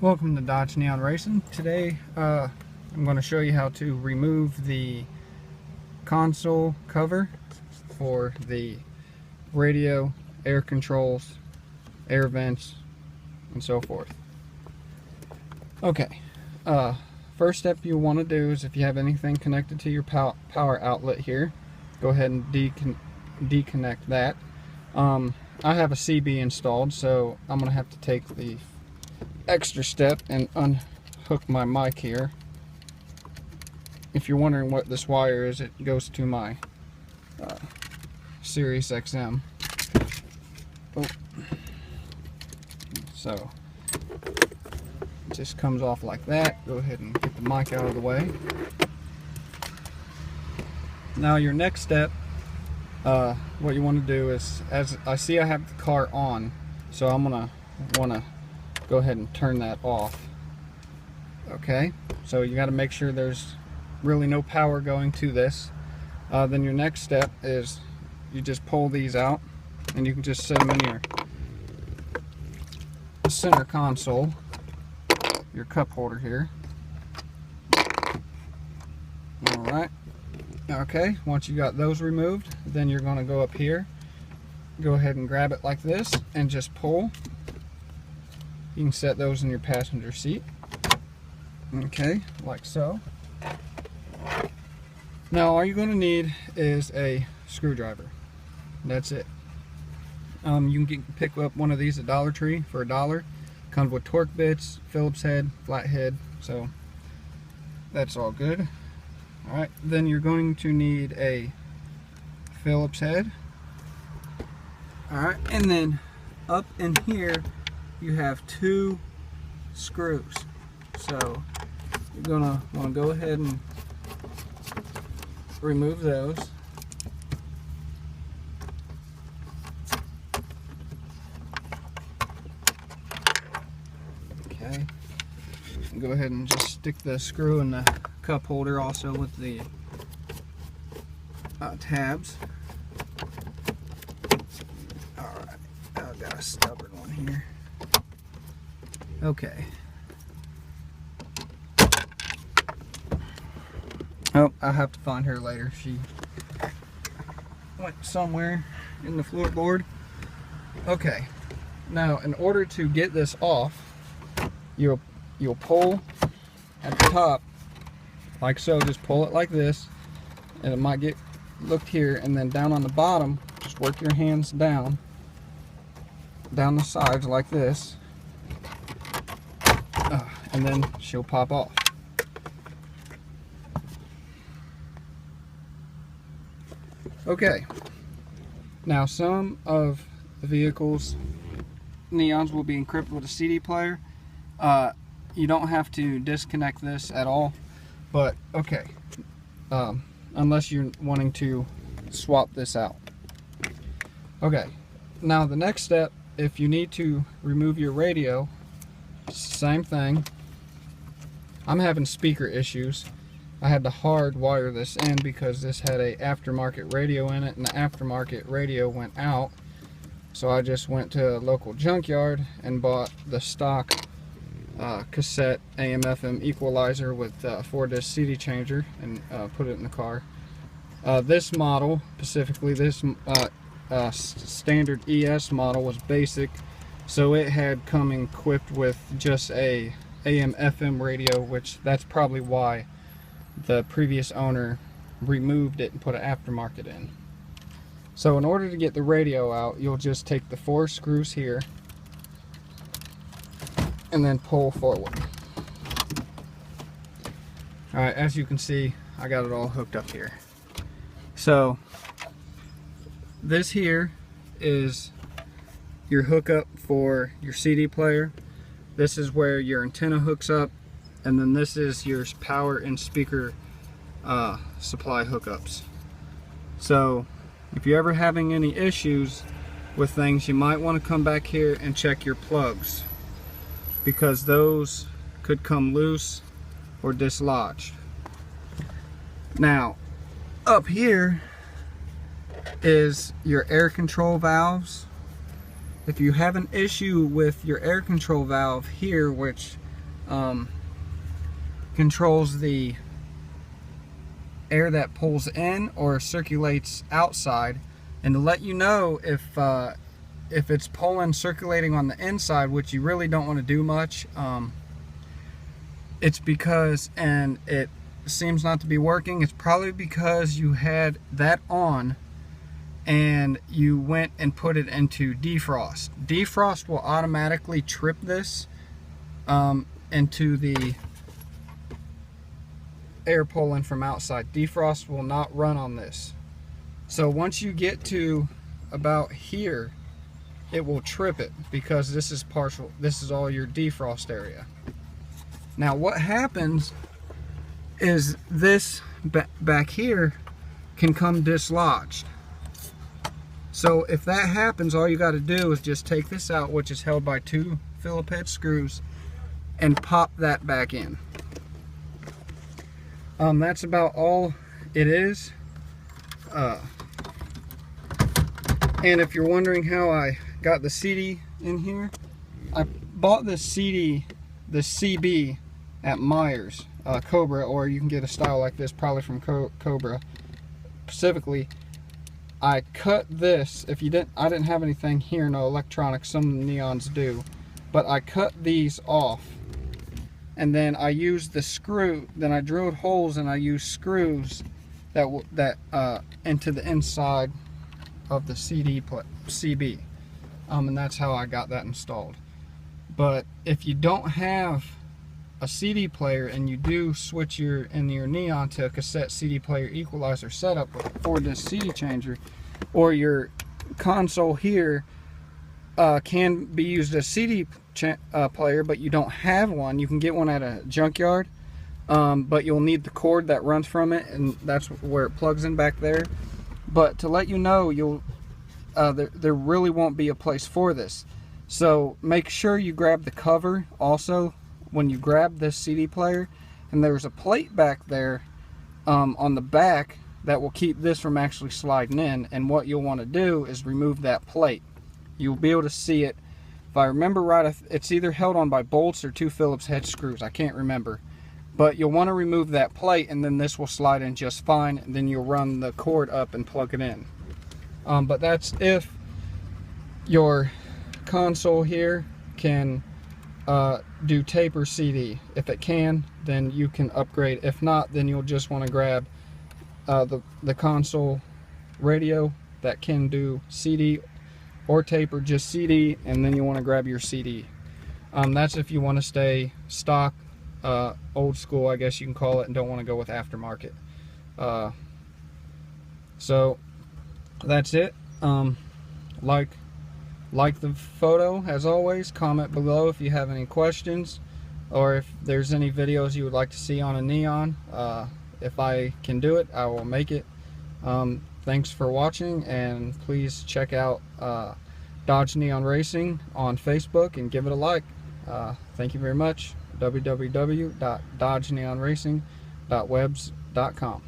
Welcome to Dodge Neon Racing. Today I'm going to show you how to remove the console cover for the radio, air controls, air vents, and so forth. Okay, first step you want to do is if you have anything connected to your power outlet here, go ahead and deconnect that. I have a CB installed, so I'm going to have to take the extra step and unhook my mic here. If you're wondering what this wire is, it goes to my Sirius XM. Oh. So it just comes off like that. Go ahead and get the mic out of the way. Now your next step, what you want to do is, as I see I have the car on, so I'm gonna want to go ahead and turn that off. Okay, so you got to make sure there's really no power going to this. Then your next step is you just pull these out and you can just set them in your center console, your cup holder here. Alright, okay, once you got those removed, then you're going to go up here, go ahead and grab it like this and just pull. You can set those in your passenger seat. Okay, like so. Now all you're going to need is a screwdriver. That's it. You can pick up one of these at Dollar Tree for $1. Comes with torque bits, Phillips head, flat head, so that's all good. Alright, then you're going to need a Phillips head. Alright, and then up in here you have two screws. So you're gonna want to go ahead and remove those. Okay. And go ahead and just stick the screw in the cup holder also with the tabs. Alright, I've got a stubborn one here. Okay. Oh, I'll have to find her later. She went somewhere in the floorboard. Okay. Now, in order to get this off, you'll pull at the top, like so. Just pull it like this, and it might get looked here, and then down on the bottom, just work your hands down the sides like this. And then she'll pop off. Okay, now some of the vehicles, Neons, will be equipped with a CD player. You don't have to disconnect this at all, but okay, unless you're wanting to swap this out. Okay, now the next step, if you need to remove your radio, same thing. I'm having speaker issues. I had to hard wire this in because this had a aftermarket radio in it, and the aftermarket radio went out. So I just went to a local junkyard and bought the stock cassette AM/FM equalizer with 4-disc CD changer and put it in the car. This model, specifically this standard ES model, was basic, so it had come equipped with just a AM/FM radio, which that's probably why the previous owner removed it and put an aftermarket in. So in order to get the radio out, you'll just take the 4 screws here and then pull forward. Alright, as you can see, I got it all hooked up here. So this here is your hookup for your CD player. This is where your antenna hooks up, and then this is your power and speaker supply hookups. So if you're ever having any issues with things, you might want to come back here and check your plugs, because those could come loose or dislodged. Now up here is your air control valves. If you have an issue with your air control valve here, which controls the air that pulls in or circulates outside, and to let you know if it's circulating on the inside, which you really don't want to do much, it's because, and it seems not to be working, it's probably because you had that on and you went and put it into defrost. Defrost will automatically trip this into the air pulling from outside. Defrost will not run on this. So once you get to about here, it will trip it, because this is partial, this is all your defrost area. Now what happens is this back here can come dislodged. So if that happens, all you got to do is just take this out, which is held by 2 Phillips head screws, and pop that back in. That's about all it is. And if you're wondering how I got the CD in here, I bought this CD, the CB, at Myers, Cobra, or you can get a style like this probably from Cobra specifically. I cut this, I didn't have anything here, no electronics, some Neons do, but I cut these off, and then I used the screw, then I drilled holes and I used screws that into the inside of the CB, and that's how I got that installed. But if you don't have a CD player and you do switch your Neon to a cassette CD player equalizer setup for this CD changer, or your console here can be used as CD player, but you don't have one, you can get one at a junkyard, but you'll need the cord that runs from it, and that's where it plugs in back there. But to let you know, there really won't be a place for this. So make sure you grab the cover also when you grab this CD player, and there's a plate back there on the back that will keep this from actually sliding in, and what you'll want to do is remove that plate. You'll be able to see it. If I remember right, it's either held on by bolts or 2 Phillips head screws, I can't remember, but you'll want to remove that plate, and then this will slide in just fine, and then you'll run the cord up and plug it in. But that's if your console here can do tape or CD. If it can, then you can upgrade. If not, then you'll just want to grab the console radio that can do CD or tape or just CD, and then you want to grab your CD. That's if you want to stay stock, old school, I guess you can call it, and don't want to go with aftermarket. So that's it. Like the photo, as always. Comment below if you have any questions, or if there's any videos you would like to see on a Neon. If I can do it, I will make it. Thanks for watching, and please check out Dodge Neon Racing on Facebook and give it a like. Thank you very much. www.dodgeneonracing.webs.com